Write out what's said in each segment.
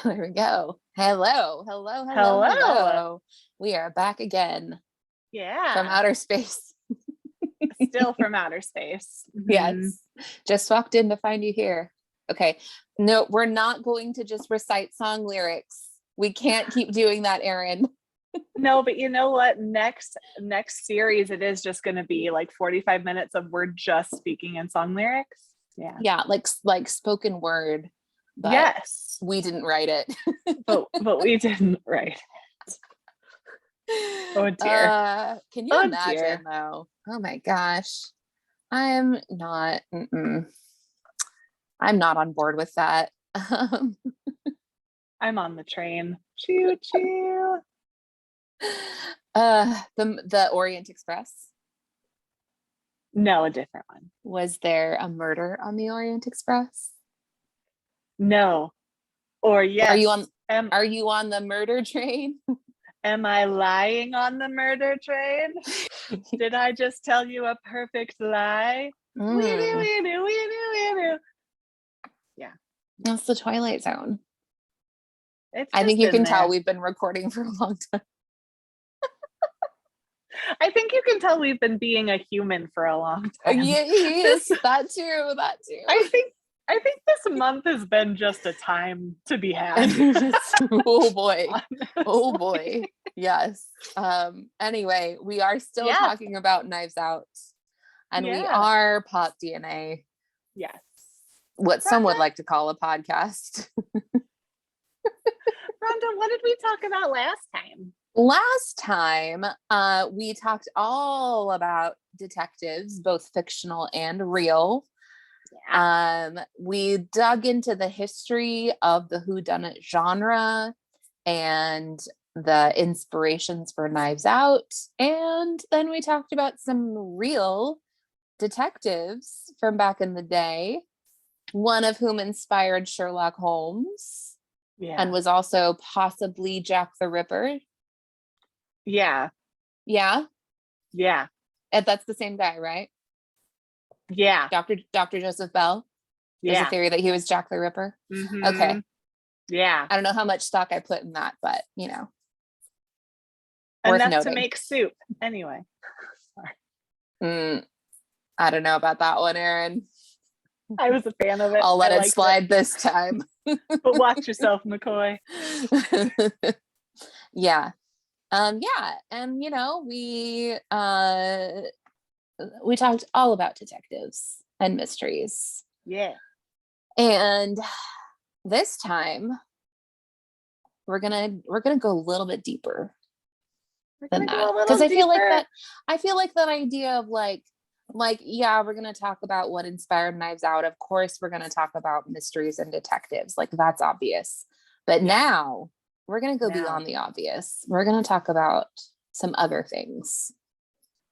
There we go. Hello, hello, hello, Hello. hello. We are back again Yeah. from outer space. Still from outer space. Yes. Just walked in to find you here. Okay. No, we're not going to just recite song lyrics. We can't keep doing that, Erin. No, but you know what? Next series, it is just going to be like 45 minutes of we're just speaking in song lyrics. Yeah. Yeah, like spoken word. But yes. we didn't write it. but we didn't write it. Oh dear. Can you imagine though? Oh my gosh. I'm not on board with that. I'm on the train. Choo choo. The Orient Express. No, a different one. Was there a murder on the Orient Express? No. Or yes. Are you on the murder train? Am I lying on the murder train? Did I just tell you a perfect lie? Yeah. That's the Twilight Zone. I think you can tell we've been recording for a long time. I think you can tell we've been being a human for a long time. Yes, that too. I think this month has been just a time to be had. Oh boy. Oh boy. Yes. Anyway, we are still talking about Knives Out. And we are Pop DNA. Yes. What some would like to call a podcast. Rhonda, what did we talk about last time? Last time, we talked all about detectives, both fictional and real. Yeah. We dug into the history of the whodunit genre and the inspirations for Knives Out. And then we talked about some real detectives from back in the day, one of whom inspired Sherlock Holmes and was also possibly Jack the Ripper. Yeah. Yeah? Yeah. And that's the same guy, right? Yeah. Dr. Joseph Bell. There's a theory that he was Jack the Ripper. Mm-hmm. Okay. Yeah. I don't know how much stock I put in that, but you know. Enough to make soup. Anyway. I don't know about that one, Erin. I was a fan of it. I'll let it slide this time. But watch yourself, McCoy. Yeah. Yeah. And you know, we talked all about detectives and mysteries. Yeah. And this time we're gonna go a little bit deeper than that. Because I feel like that idea of like, yeah, we're gonna talk about what inspired Knives Out. Of course, we're gonna talk about mysteries and detectives. Like that's obvious. But now we're gonna go beyond the obvious. We're gonna talk about some other things.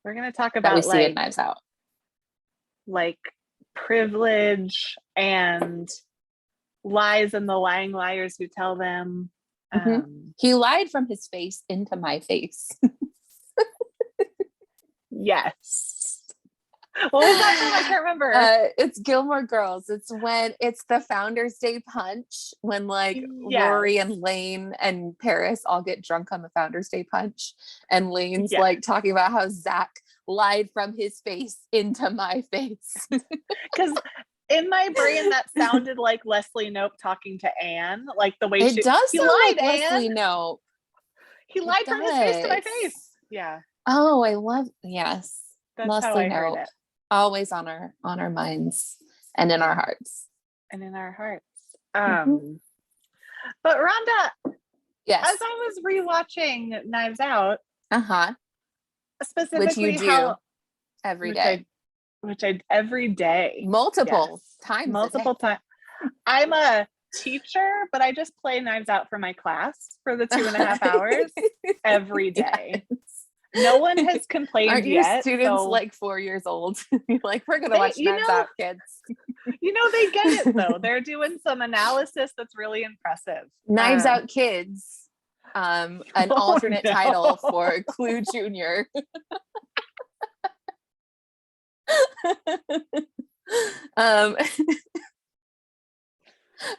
We're gonna talk about that we see in Knives Out. Like privilege and lies and the lying liars who tell them. He lied from his face into my face. Yes. What was that from? I can't remember. It's Gilmore Girls. It's when it's the Founders Day punch when like Lori and Lane and Paris all get drunk on the Founders Day punch, and Lane's like talking about how Zach lied from his face into my face. Because in my brain that sounded like Leslie Knope talking to Anne, like the way he sound like Leslie Knope. He lied from his face to my face. Yeah. Oh, I love That's Leslie how I heard it. Always on our minds and in our hearts. And in our hearts. But Rhonda, yes, as I was rewatching Knives Out, specifically which you do every day. Which I every day. Multiple times. I'm a teacher, but I just play Knives Out for my class for the 2.5 hours every day. Yes. No one has complained Aren't yet. Your students like 4 years old. Like, we're gonna watch Knives Out, kids. You know, they get it though. They're doing some analysis that's really impressive. Knives Out Kids. An alternate title for Clue Junior.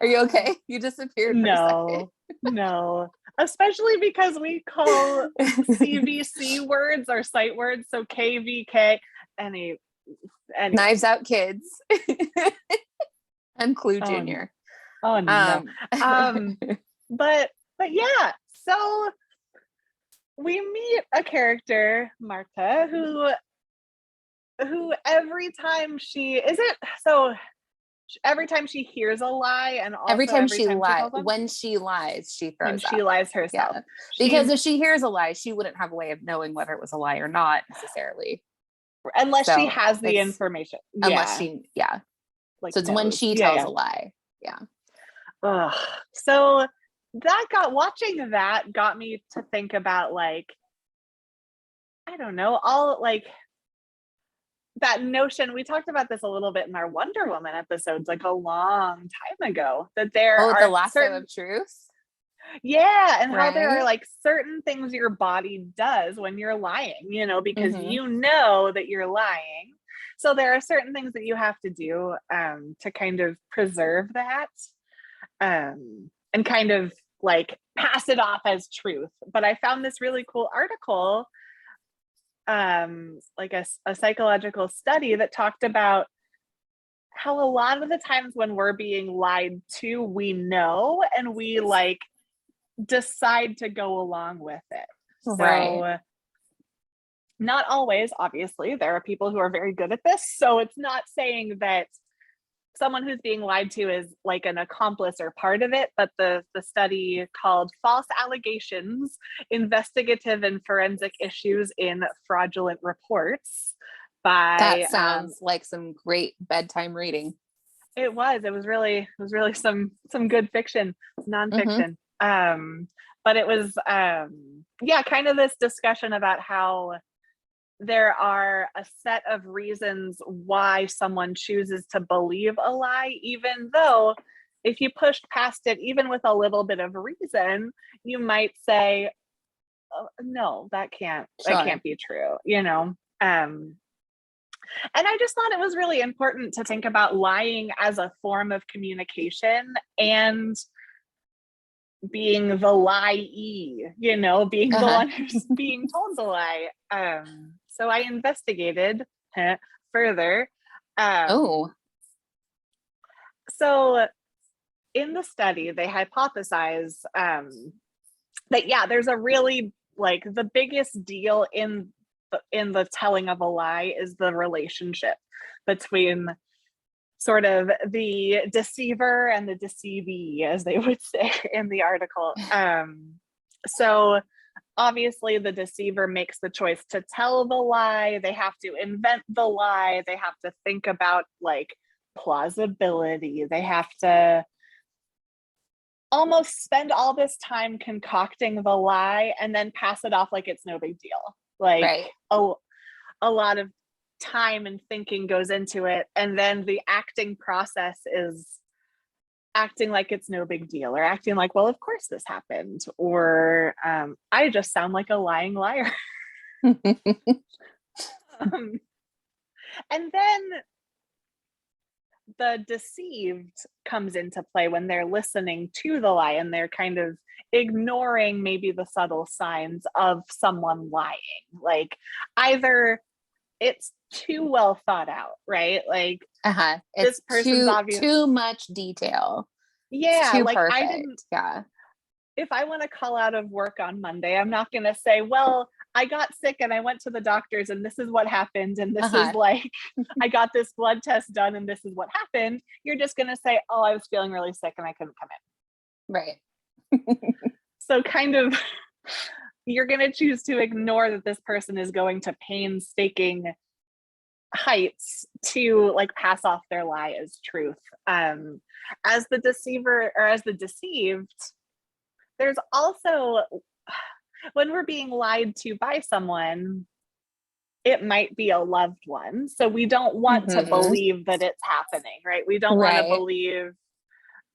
Are you okay? You disappeared for a second. No. Especially because we call CVC words or sight words. So KVK, any Knives Out Kids. And Clue Junior. Oh no. But yeah, so we meet a character, Marta, who every time she hears a lie, and also every time she lies, when she lies, she throws up. She lies herself. Yeah. Because if she hears a lie, she wouldn't have a way of knowing whether it was a lie or not necessarily. Unless she has the information. Unless she, like, so it's knows. When she tells a lie. Yeah. Ugh. So watching that got me to think about, like, I don't know, all like that notion. We talked about this a little bit in our Wonder Woman episodes, like a long time ago, that there are the lasso of truth. Yeah, and how there are like certain things your body does when you're lying, because you know that you're lying. So there are certain things that you have to do to kind of preserve that, and kind of like pass it off as truth. But I found this really cool article, like a psychological study that talked about how a lot of the times when we're being lied to, we know, and we like decide to go along with it. So not always, obviously, there are people who are very good at this. So it's not saying that someone who's being lied to is like an accomplice or part of it, but the study called False Allegations, Investigative and Forensic Issues in Fraudulent Reports by... That sounds like some great bedtime reading. It was really some good fiction, nonfiction. But it was, kind of this discussion about how there are a set of reasons why someone chooses to believe a lie, even though if you pushed past it, even with a little bit of reason, you might say, oh, no, that can't be true, and I just thought it was really important to think about lying as a form of communication and being the lie-y, being the one who's being told the lie. So I investigated further. So in the study, they hypothesize that, there's a really, like, the biggest deal in the telling of a lie is the relationship between sort of the deceiver and the deceivee, as they would say in the article. So obviously the deceiver makes the choice to tell the lie. They have to invent the lie. They have to think about like plausibility. They have to almost spend all this time concocting the lie and then pass it off like it's no big deal. Like a lot of time and thinking goes into it, and then the acting process is acting like it's no big deal, or acting like, well, of course this happened, or I just sound like a lying liar. And then the deceived comes into play when they're listening to the lie and they're kind of ignoring maybe the subtle signs of someone lying. Like either it's too well thought out, right? Like it's too much detail. Yeah, too like perfect. I didn't. Yeah. If I want to call out of work on Monday, I'm not going to say, well, I got sick and I went to the doctors and this is what happened. And this is like, I got this blood test done and this is what happened. You're just going to say, oh, I was feeling really sick and I couldn't come in. Right. So kind of, you're going to choose to ignore that this person is going to painstaking heights to like pass off their lie as truth. As the deceiver or as the deceived, there's also, when we're being lied to by someone, it might be a loved one. So we don't want to believe that it's happening, right? We don't want to believe,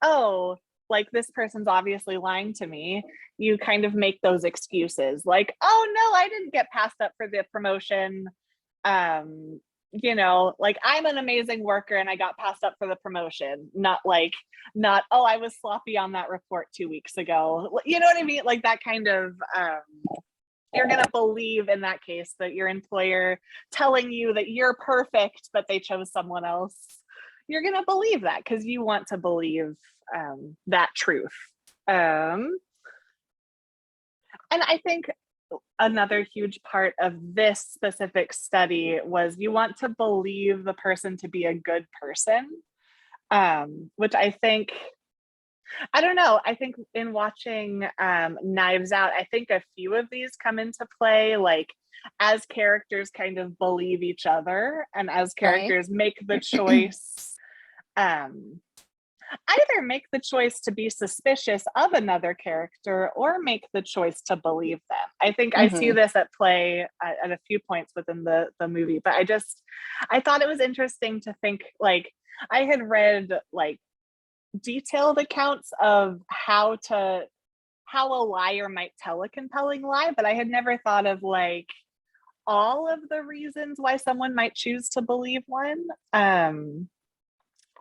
oh, like this person's obviously lying to me. You kind of make those excuses like, oh no, I didn't get passed up for the promotion. you know, like I'm an amazing worker and I got passed up for the promotion, not oh, I was sloppy on that report 2 weeks ago, you know what I mean, like that kind of you're going to believe in that case that your employer telling you that you're perfect but they chose someone else, you're going to believe that because you want to believe that truth. And I think another huge part of this specific study was you want to believe the person to be a good person, which I think, I don't know, I think in watching Knives Out, I think a few of these come into play, like as characters kind of believe each other and as characters make the choice, either make the choice to be suspicious of another character or make the choice to believe them. I think I see this at play at a few points within the movie, but I thought it was interesting to think, like, I had read like detailed accounts of how a liar might tell a compelling lie, but I had never thought of like all of the reasons why someone might choose to believe one. And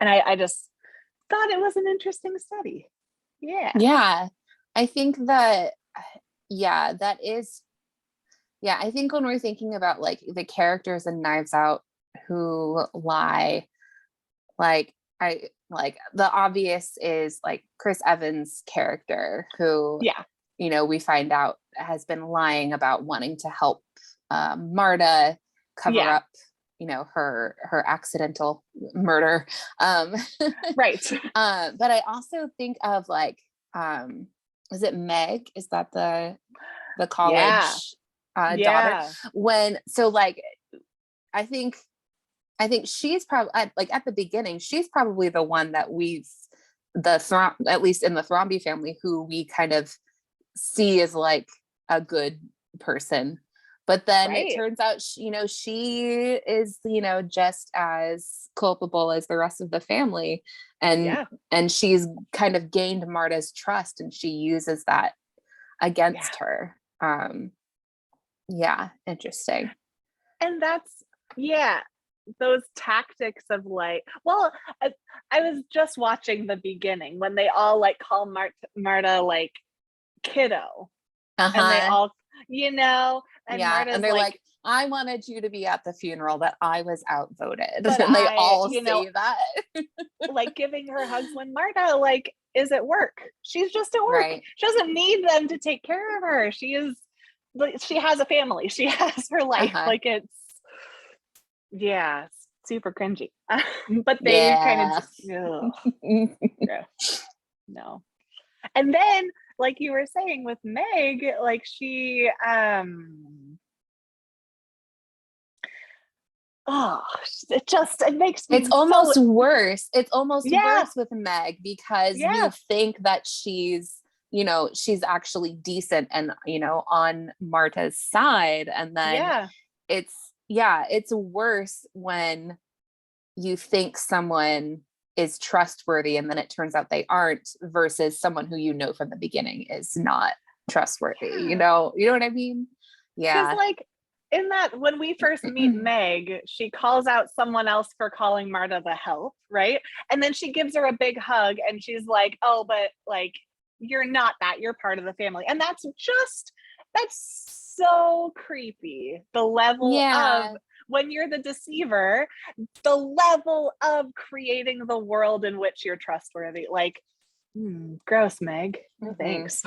I just thought it was an interesting study. Yeah, I think that, that is, I think when we're thinking about like the characters in Knives Out who lie, like the obvious is like Chris Evans' character who, you know, we find out has been lying about wanting to help Marta cover up, you know, her accidental murder. Right. But I also think of like, is it Meg? Is that the college daughter? Like, I think she's probably like at the beginning, she's probably the one that at least in the Thromby family, who we kind of see as like a good person. But then it turns out, you know, she is, you know, just as culpable as the rest of the family. And she's kind of gained Marta's trust and she uses that against her. Interesting. And that's, those tactics of like, well, I was just watching the beginning when they all like call Marta like kiddo. And they all, you know, and Marta's and they're like, I wanted you to be at the funeral that I was outvoted. And they all say that. Like giving her hugs when Marta like is at work. She's just at work. Right. She doesn't need them to take care of her. She has a family. She has her life. Like it's super cringy. But they kind of no. And then like you were saying with Meg, like she it makes me, it's almost worse. It's almost worse with Meg because you think that she's, you know, she's actually decent and, you know, on Marta's side. And then it's worse when you think someone is trustworthy and then it turns out they aren't, versus someone who, you know, from the beginning is not trustworthy. You know what I mean? Because like in that, when we first meet Meg, she calls out someone else for calling Marta the help, right? And then she gives her a big hug and she's like, oh, but like, you're not that, you're part of the family. And that's so creepy. The level of, when you're the deceiver, the level of creating the world in which you're trustworthy. Like, gross, Meg. No thanks.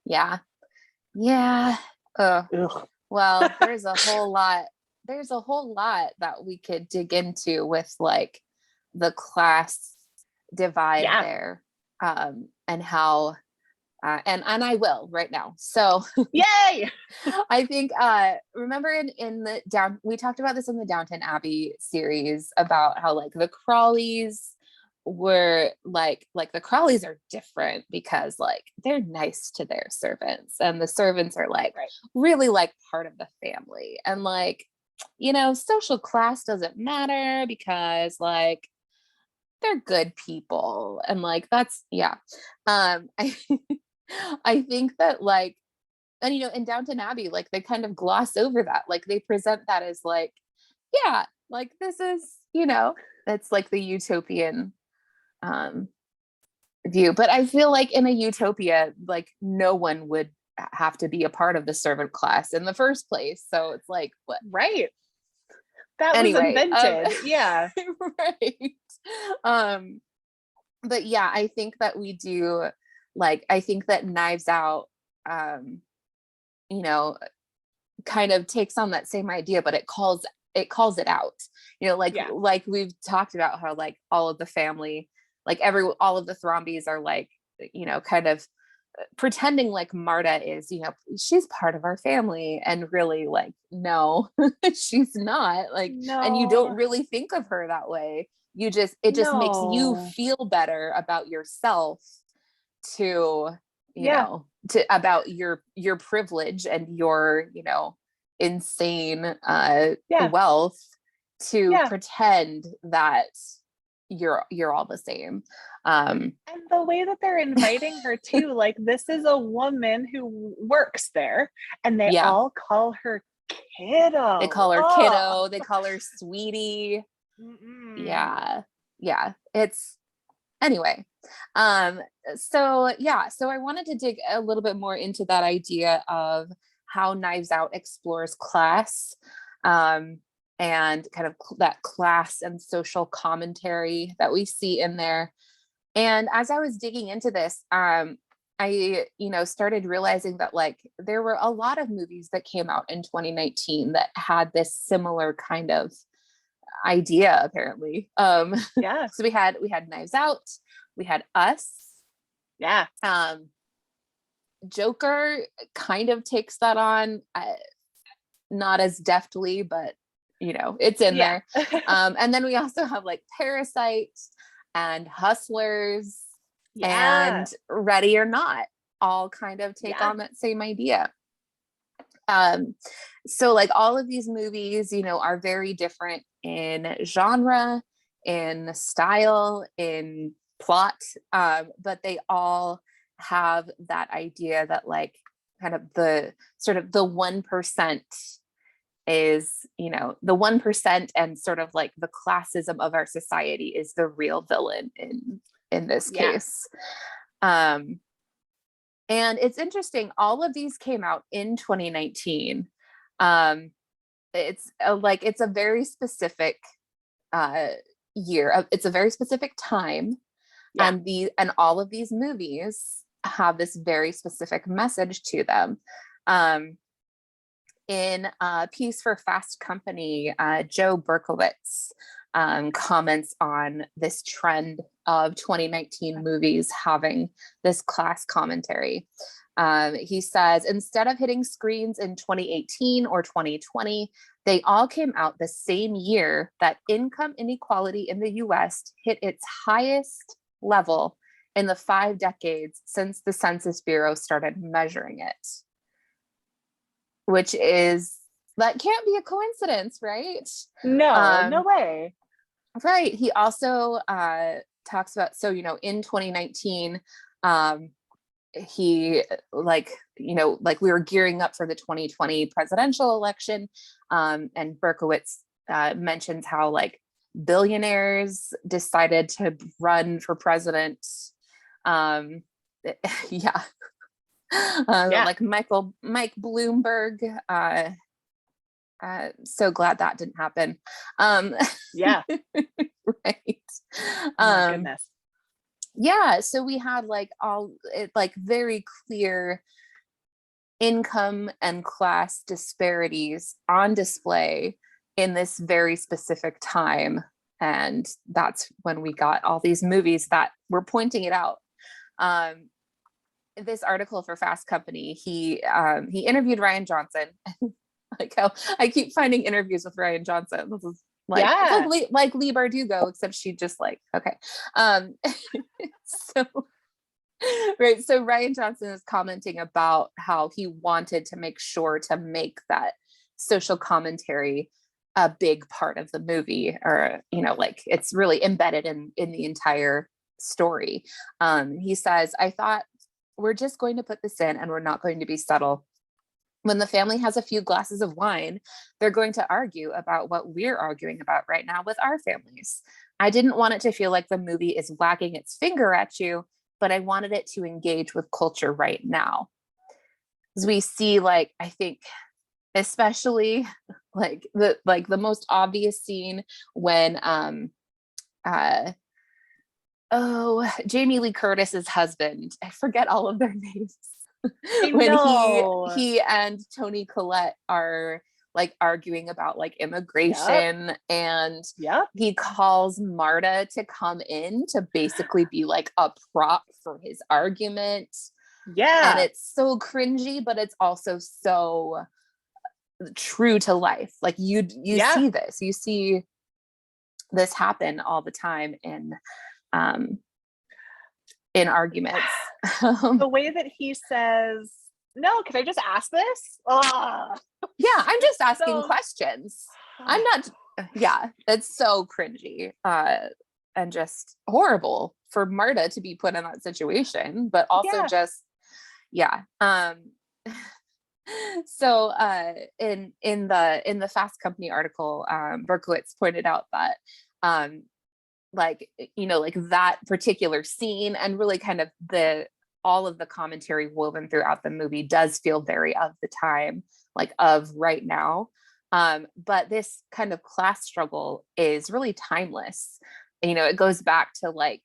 Yeah. Well, there's a whole lot that we could dig into with like the class divide there, and how and I will right now. So yay. I think remember in the we talked about this in the Downton Abbey series about how like the Crawleys were like the Crawleys are different because like they're nice to their servants and the servants are like really like part of the family, and like, you know, social class doesn't matter because like they're good people, and like that's I think that like, and you know, in Downton Abbey, like they kind of gloss over that, like they present that as like yeah, like this is, that's like the utopian um view. But I feel like in a utopia, like no one would have to be a part of the servant class in the first place. So it's like, what? Right. That was Anyway, invented. Yeah. right. Um, but yeah, I think that we do, like, I think that Knives Out, you know, kind of takes on that same idea, but it calls it out, like Yeah. we've talked about how like all of the family, like all of the Thrombeys are like, kind of pretending like Marta is, she's part of our family, and really like, no, she's not, like, and you don't No. really think of her that way. It just makes you No. feel better about yourself, to Yeah. about your privilege and your insane Yeah. wealth, to Yeah. pretend that you're all the same. And the way that they're inviting her too, like this is a woman who works there, and they Yeah, all call her they kiddo. call her Oh. kiddo, they call her sweetie. Mm-mm. Yeah, it's anyway. um so I wanted to dig a little bit more into that idea of how Knives Out explores class, um and kind of that class and social commentary that we see in there. And as I was digging into this, I started realizing that like there were a lot of movies that came out in 2019 that had this similar kind of idea, apparently. Yeah. So we had Knives Out, we had Us. Yeah. um Joker kind of takes that on, not as deftly, but it's in Yeah. there. And then we also have like Parasite and Hustlers Yeah. and Ready or Not, all kind of take Yeah. on that same idea. um so like all of these movies, are very different in genre, in style, in plot, but they all have that idea that like kind of the sort of the 1% is, the 1%, and sort of like the classism of our society is the real villain in this Yeah. case. um and it's interesting, all of these came out in 2019. It's a very specific uh year, it's a very specific time, Yeah. and all of these movies have this very specific message to them. In Piece for Fast Company, Joe Berkowitz comments on this trend of 2019 movies having this class commentary. He says, instead of hitting screens in 2018 or 2020, they all came out the same year that income inequality in the US hit its highest level in the 5 decades since the Census Bureau started measuring it. Which is, that can't be a coincidence, right? No, no way. Right. He also talks about, so in 2019, he like we were gearing up for the 2020 presidential election, and Berkowitz mentions how like billionaires decided to run for president. um yeah. Yeah. Like Mike Bloomberg. So glad that didn't happen. Yeah. Right. Oh my goodness. Yeah. So we had like like very clear income and class disparities on display in this very specific time. And that's when we got all these movies that were pointing it out. This article for Fast Company, he interviewed Ryan Johnson. Like how I keep finding interviews with Ryan Johnson. This is like, Yeah. it's like Lee Bardugo, except she just like, okay. So right. So Ryan Johnson is commenting about how he wanted to make sure to make that social commentary a big part of the movie, or like it's really embedded in the entire story. He says, I thought, we're just going to put this in and we're not going to be subtle. When the family has a few glasses of wine, they're going to argue about what we're arguing about right now with our families. I didn't want it to feel like the movie is wagging its finger at you, but I wanted it to engage with culture right now. As we see, like, I think especially the most obvious scene when Jamie Lee Curtis's husband, I forget all of their names, I when know. he and Toni Collette are like arguing about like immigration, and he calls Marta to come in to basically be like a prop for his argument. And it's so cringy, but it's also so true to life. Like you see this happen all the time in arguments. The way that he says, no, can I just ask this? Yeah, I'm just asking questions. I'm not, it's so cringy and just horrible for Marta to be put in that situation, but also so in the Fast Company article, Berkowitz pointed out that like that particular scene, and really kind of all of the commentary woven throughout the movie does feel very of the time, like of right now. But this kind of class struggle is really timeless. It goes back to like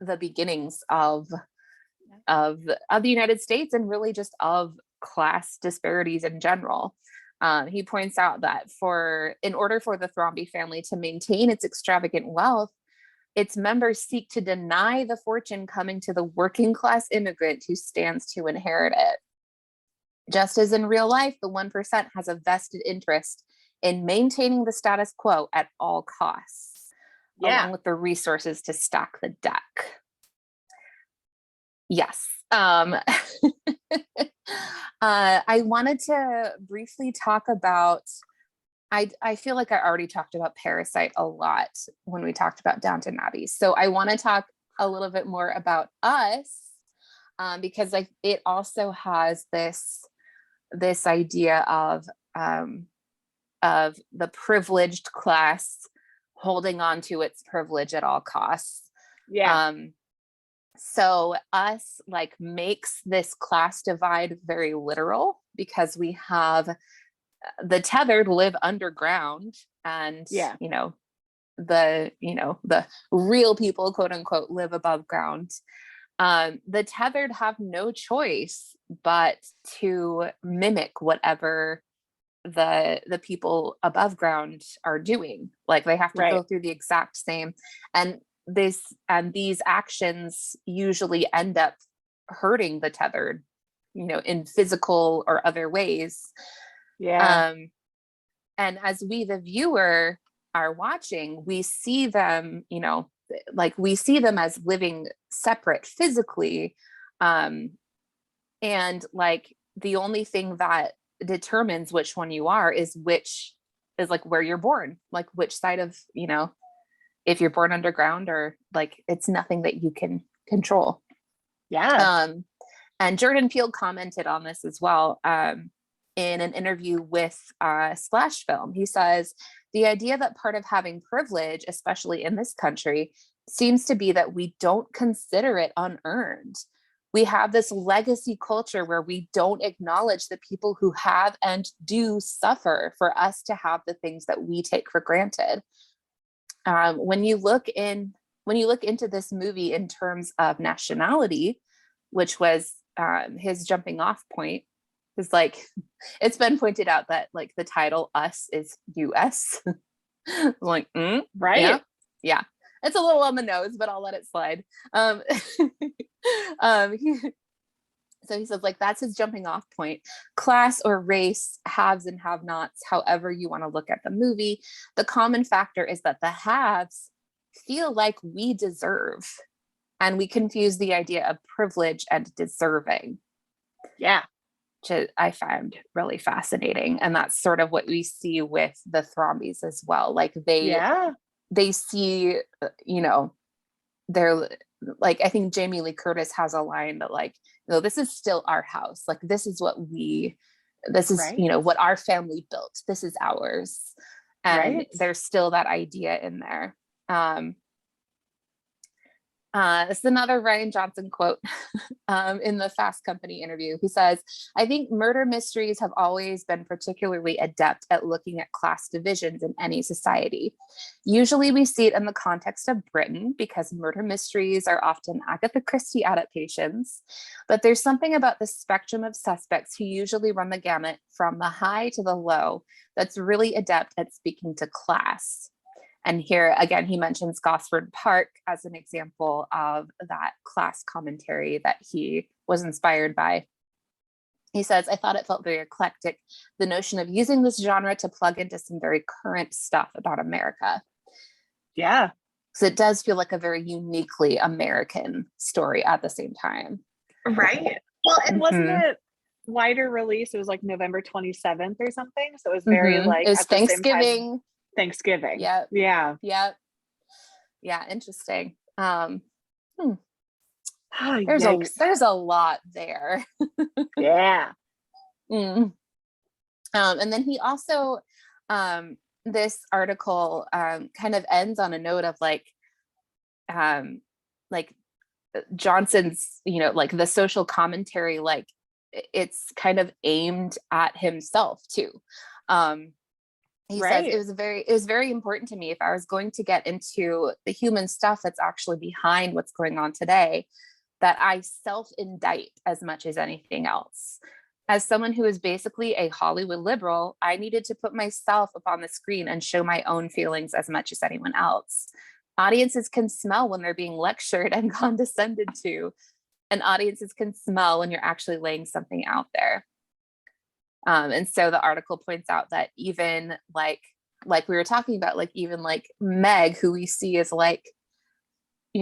the beginnings of the United States, and really just of class disparities in general. He points out that in order for the Thromby family to maintain its extravagant wealth, its members seek to deny the fortune coming to the working class immigrant who stands to inherit it. Just as in real life, the 1% has a vested interest in maintaining the status quo at all costs, along with the resources to stack the deck. Yes. I wanted to briefly talk about, I feel like I already talked about Parasite a lot when we talked about Downton Abbey. So I want to talk a little bit more about Us, because like it also has this idea of the privileged class holding on to its privilege at all costs. So Us like makes this class divide very literal, because we have the tethered live underground, and the real people, quote unquote, live above ground. The tethered have no choice but to mimic whatever the people above ground are doing. Like they have to go through the exact same, and these actions usually end up hurting the tethered, in physical or other ways. And as we, the viewer, are watching, we see them, we see them as living separate physically. And like the only thing that determines which one you are is like where you're born, like which side of, if you're born underground, or like it's nothing that you can control. And Jordan Peele commented on this as well. In an interview with Splash Film, he says, the idea that part of having privilege, especially in this country, seems to be that we don't consider it unearned. We have this legacy culture where we don't acknowledge the people who have and do suffer for us to have the things that we take for granted. When you look into this movie in terms of nationality, which was his jumping off point, is like, it's been pointed out that like the title Us is US. I'm like, right? Yeah. It's a little on the nose, but I'll let it slide. So he says, like, that's his jumping off point. Class or race, haves and have-nots, however you want to look at the movie. The common factor is that the haves feel like we deserve, and we confuse the idea of privilege and deserving. Which I found really fascinating. And that's sort of what we see with the Thrombeys as well. Like they see, they're like, I think Jamie Lee Curtis has a line that like, this is still our house. Like, this is what we This is, Right. what our family built. This is ours. And Right. there's still that idea in there. This is another Ryan Johnson quote in the Fast Company interview. He says, I think murder mysteries have always been particularly adept at looking at class divisions in any society. Usually we see it in the context of Britain because murder mysteries are often Agatha Christie adaptations, but there's something about the spectrum of suspects who usually run the gamut from the high to the low that's really adept at speaking to class. And here again, he mentions Gosford Park as an example of that class commentary that he was inspired by. He says, I thought it felt very eclectic, the notion of using this genre to plug into some very current stuff about America. Yeah. So it does feel like a very uniquely American story at the same time. Right. Well, and wasn't it wider release? It was like November 27th or something. So it was very like it was at the Thanksgiving. Same time, Thanksgiving. Yep. Yeah. Yep. Yeah. Interesting. There's a lot there. Yeah. And then he also, this article kind of ends on a note of like Johnson's, like the social commentary, like it's kind of aimed at himself too. He says it was very important to me if I was going to get into the human stuff that's actually behind what's going on today, that I self-indict as much as anything else. As someone who is basically a Hollywood liberal, I needed to put myself up on the screen and show my own feelings as much as anyone else. Audiences can smell when they're being lectured and condescended to, and audiences can smell when you're actually laying something out there. And so the article points out that even like we were talking about, like even like Meg, who we see as like,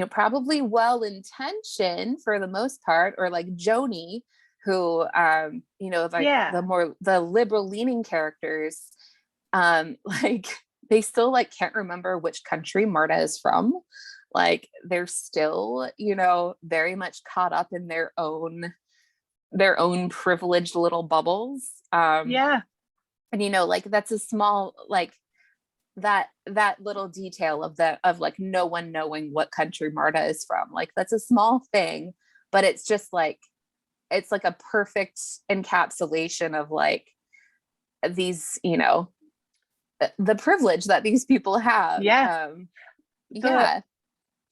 probably well-intentioned for the most part, or like Joni, who, the liberal leaning characters, like they still like can't remember which country Marta is from. Like they're still, very much caught up in their own privileged little bubbles. And like that's a small, like that little detail of like no one knowing what country Marta is from. Like that's a small thing, but it's just like it's like a perfect encapsulation of like these, the privilege that these people have.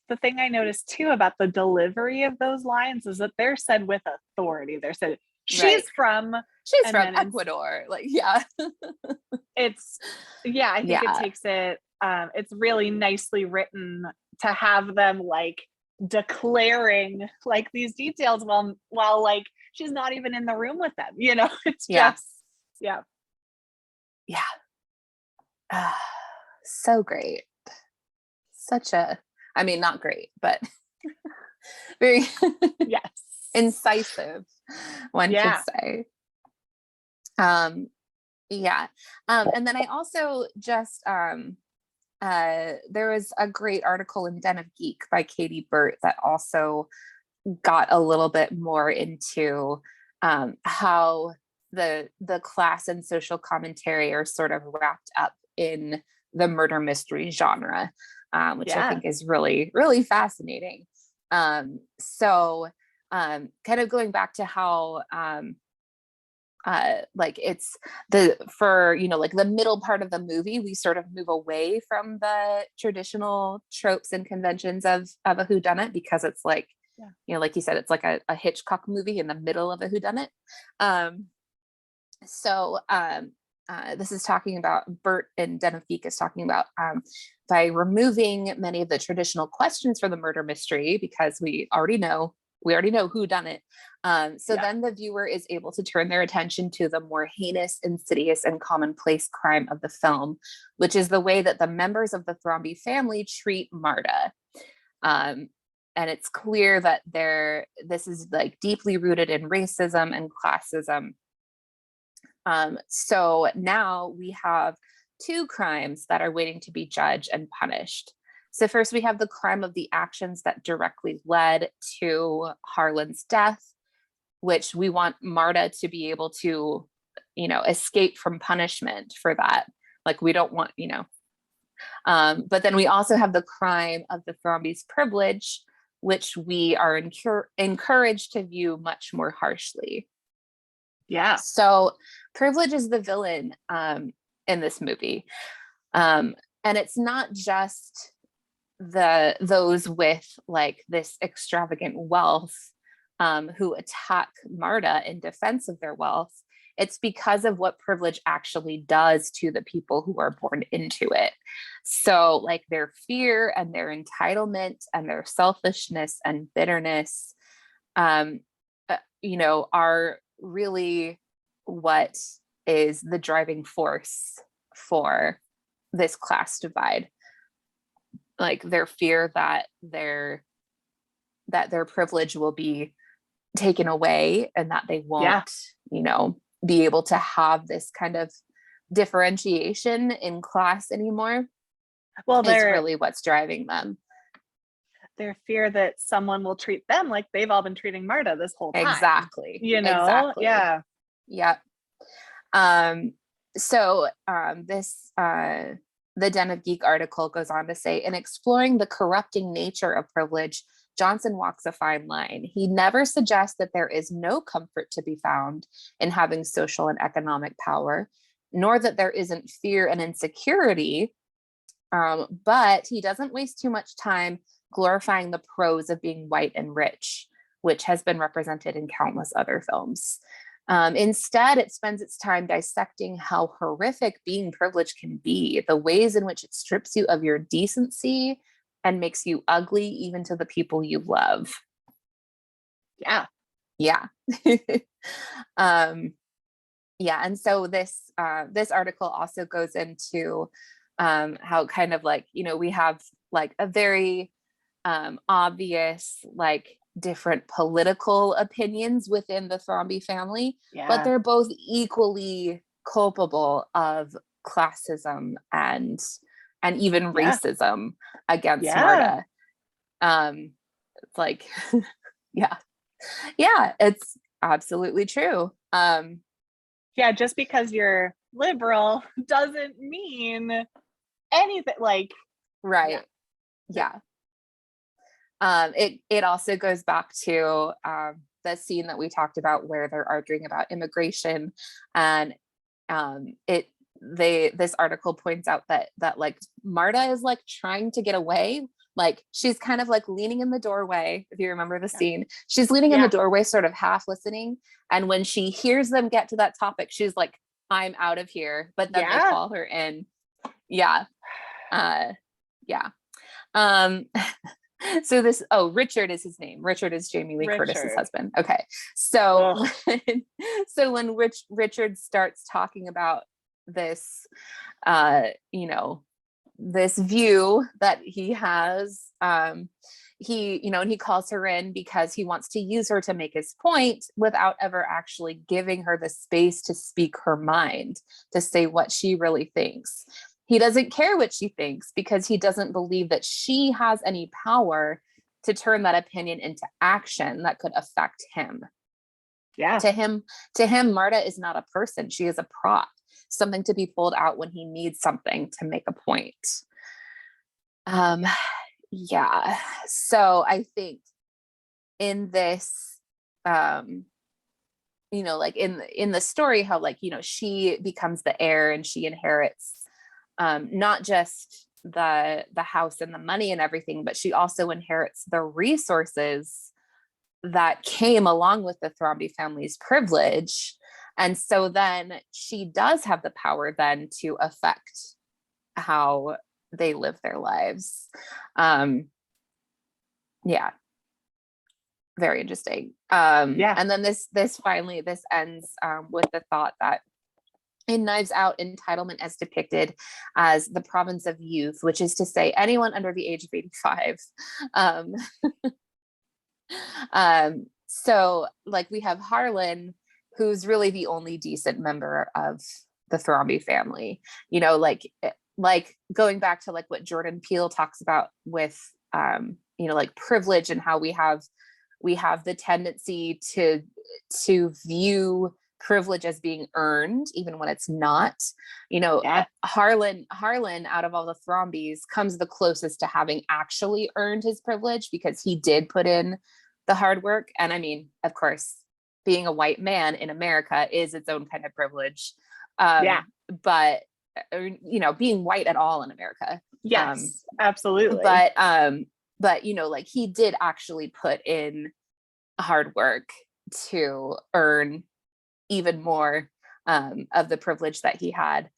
The thing I noticed too about the delivery of those lines is that they're said with authority. They're said, she's from Ecuador. Like, yeah. I think it takes it, it's really nicely written to have them like declaring like these details while like she's not even in the room with them, it's just so great. Not great, but very incisive, one could say. And then I also just there was a great article in Den of Geek by Katie Burt that also got a little bit more into how the class and social commentary are sort of wrapped up in the murder mystery genre, which I think is really, really fascinating. So kind of going back to how like it's like the middle part of the movie, we sort of move away from the traditional tropes and conventions of a whodunit, because it's like, like you said, it's like a Hitchcock movie in the middle of a whodunit. This is talking about, Bert in Den of Geek is talking about by removing many of the traditional questions for the murder mystery, because we already know who done it. Then the viewer is able to turn their attention to the more heinous, insidious, and commonplace crime of the film, which is the way that the members of the Thrombey family treat Marta. And it's clear that this is like deeply rooted in racism and classism. So now we have two crimes that are waiting to be judged and punished. So first we have the crime of the actions that directly led to Harlan's death, which we want Marta to be able to escape from punishment for that. Like, we don't want, but then we also have the crime of the Thrombeys privilege, which we are encouraged to view much more harshly. Yeah. So privilege is the villain in this movie. And it's not just those with like this extravagant wealth who attack Marta in defense of their wealth. It's because of what privilege actually does to the people who are born into it. So like their fear and their entitlement and their selfishness and bitterness, are really what is the driving force for this class divide. Like their fear that their privilege will be taken away and that they won't, be able to have this kind of differentiation in class anymore. Well, is really what's driving them. Their fear that someone will treat them like they've all been treating Marta this whole time. Exactly. Exactly. Yeah. Yep. So this the Den of Geek article goes on to say, in exploring the corrupting nature of privilege, Johnson walks a fine line. He never suggests that there is no comfort to be found in having social and economic power, nor that there isn't fear and insecurity, but he doesn't waste too much time glorifying the pros of being white and rich, which has been represented in countless other films. Instead, it spends its time dissecting how horrific being privileged can be, the ways in which it strips you of your decency and makes you ugly even to the people you love. Yeah. Yeah. And so this article also goes into how kind of like, we have like a very obvious, like different political opinions within the Thrombey family, but they're both equally culpable of classism and even racism against Marta. It's like, it's absolutely true. Just because you're liberal doesn't mean anything. Like, right. Yeah. It also goes back to the scene that we talked about where they're arguing about immigration, and this article points out that like Marta is like trying to get away. Like she's kind of like leaning in the doorway. If you remember the scene, she's leaning in the doorway, sort of half listening. And when she hears them get to that topic, she's like, I'm out of here. But then they call her in. Yeah. So Richard is his name. Richard is Jamie Lee Curtis's husband. Okay. So when Richard starts talking about this, this view that he has, he calls her in because he wants to use her to make his point without ever actually giving her the space to speak her mind, to say what she really thinks. He doesn't care what she thinks because he doesn't believe that she has any power to turn that opinion into action that could affect him. Yeah. To him, Marta is not a person. She is a prop, something to be pulled out when he needs something to make a point. So I think in this, like in the story, how like, she becomes the heir and she inherits not just the house and the money and everything, but she also inherits the resources that came along with the Thromby family's privilege. And so then she does have the power then to affect how they live their lives. Very interesting. And then this ends with the thought that in Knives Out, entitlement is depicted as the province of youth, which is to say anyone under the age of 85. So like we have Harlan, who's really the only decent member of the Thromby family, like going back to like what Jordan Peele talks about with, like privilege and how we have the tendency to view privilege as being earned, even when it's not. Harlan, out of all the Thrombeys, comes the closest to having actually earned his privilege because he did put in the hard work. And I mean, of course, being a white man in America is its own kind of privilege. But being white at all in America. Yes, absolutely. But like he did actually put in hard work to earn even more of the privilege that he had.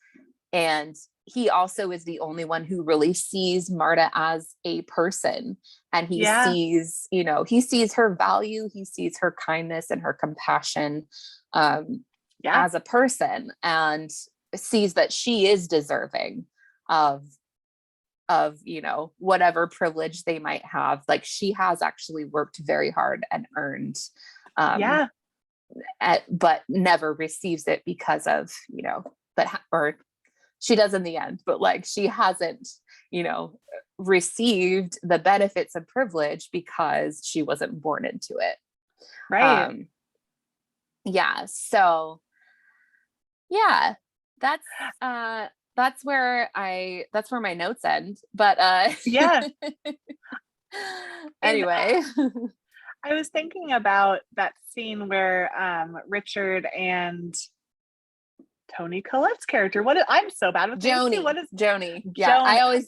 And he also is the only one who really sees Marta as a person. And he sees, he sees her value, he sees her kindness and her compassion as a person, and sees that she is deserving of whatever privilege they might have. Like, she has actually worked very hard and earned but never receives it because of or she does in the end, but like she hasn't received the benefits of privilege because she wasn't born into it, right? So that's where my notes end, but anyway. I was thinking about that scene where Richard and Toni Collette's character. I'm so bad with names too. What is Joni? Yeah,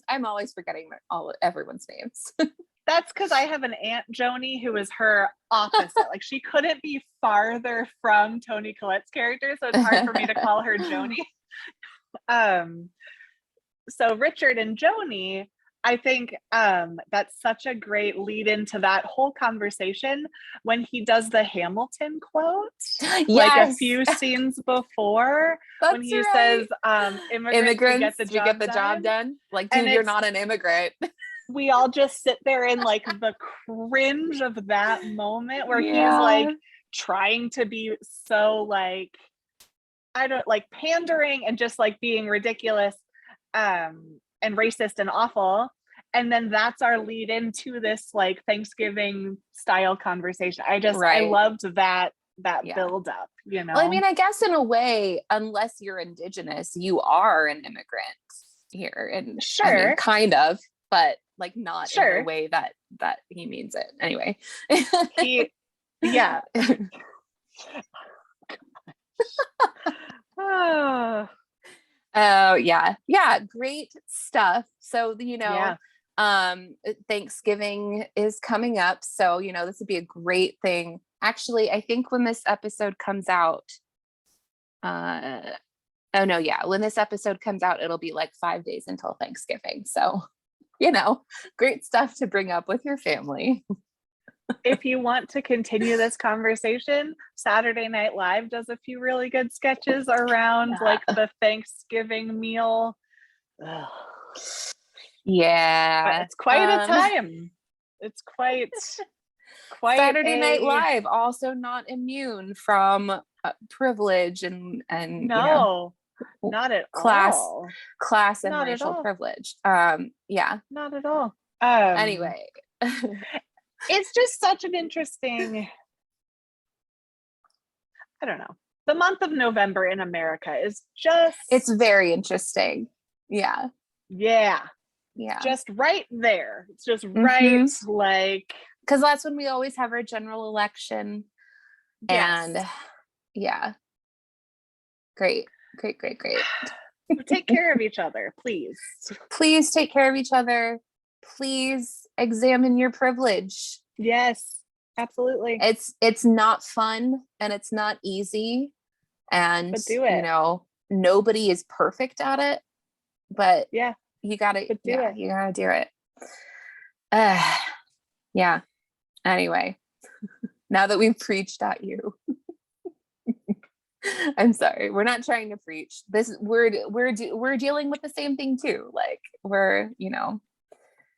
I'm always forgetting everyone's names. That's because I have an aunt Joni who is her opposite. Like, she couldn't be farther from Toni Collette's character, so it's hard for me to call her Joni. So Richard and Joni, I think that's such a great lead into that whole conversation when he does the Hamilton quote, like a few scenes before, when he says, immigrants we get the job done. Like, dude, you're not an immigrant. We all just sit there in like the cringe of that moment where he's like trying to be so like, pandering and just like being ridiculous and racist and awful. And then that's our lead into this like Thanksgiving style conversation. I loved that build up, Well, I mean, I guess in a way, unless you're indigenous, you are an immigrant here. And I mean, kind of, but like not in the way that he means it. Anyway. Oh yeah, great stuff. So Thanksgiving is coming up, so this would be a great thing. Actually, I think when this episode comes out, when this episode comes out, it'll be like 5 days until Thanksgiving. So great stuff to bring up with your family. If you want to continue this conversation, Saturday Night Live does a few really good sketches around like the Thanksgiving meal. Yeah, but it's quite a time. It's quite Saturday Night Live, also not immune from privilege and no, not at all. Class and racial privilege. Not at all. Anyway. It's just such an interesting, I don't know. The month of November in America is it's very interesting. Yeah. Just right there. It's just right, like, because that's when we always have our general election. And great. Take care of each other, please. Please take care of each other. Please examine your privilege. Yes, absolutely. It's not fun and it's not easy, and but do it. Nobody is perfect at it, but you gotta do it. You gotta do it. Anyway, now that we've preached at you, I'm sorry, we're not trying to preach. We're dealing with the same thing too. Like,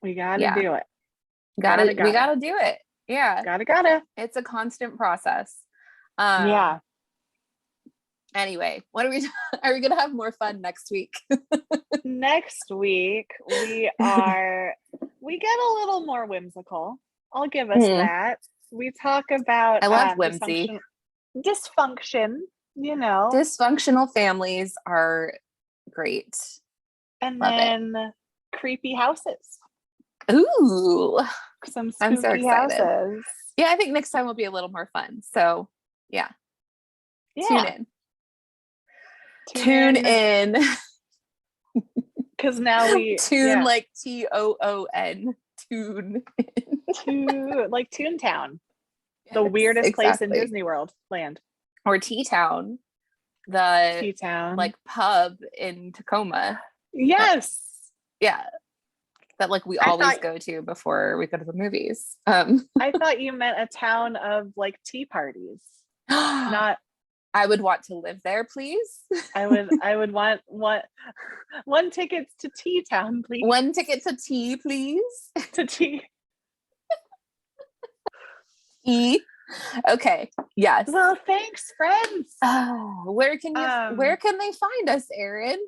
we gotta do it. We gotta do it. Yeah. Gotta. It's a constant process. Anyway, what are we gonna have more fun next week? Next week we get a little more whimsical. I'll give us that. We talk about I love whimsy. Dysfunction you know. Dysfunctional families are great. And Love then creepy houses. Ooh, Some I'm so spooky excited. houses. Yeah, I think next time will be a little more fun. So yeah, tune in. Tune in. Because now Tune like TOON. Tune to like Toontown, yes, the weirdest exactly. place in Disney World land. Or T-Town, the T-Town, like pub in Tacoma. Yes. Yeah. That like we always go to before we go to the movies. I thought you meant a town of like tea parties. Not I would want to live there, please. I would want one tickets to Tea Town, please. One ticket to tea, please. To tea. Okay. Yes. Well, thanks, friends. Where can they find us, Erin?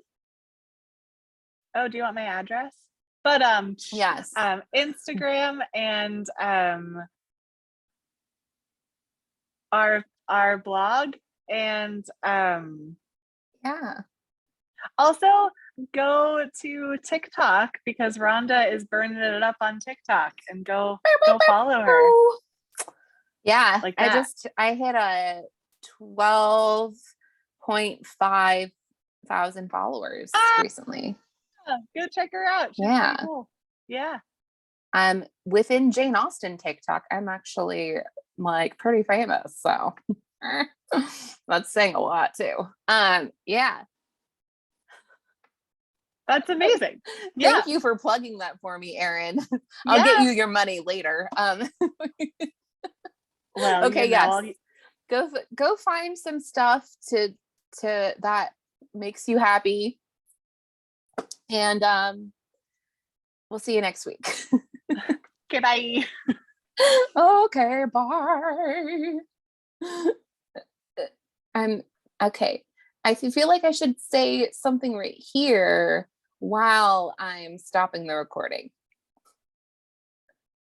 Oh, do you want my address? But yes. Instagram and our blog and yeah. Also go to TikTok because Rhonda is burning it up on TikTok, and go follow her. Yeah, like that. I hit a 12.5 thousand followers recently. Go check her out. She's pretty cool. Yeah. Within Jane Austen TikTok, I'm actually like pretty famous, so that's saying a lot too. Yeah. That's amazing. Thank you for plugging that for me, Erin. I'll get you your money later. Well, okay, yes. Go find some stuff to that makes you happy. And we'll see you next week. Goodbye. Okay, bye. Okay. I feel like I should say something right here while I'm stopping the recording.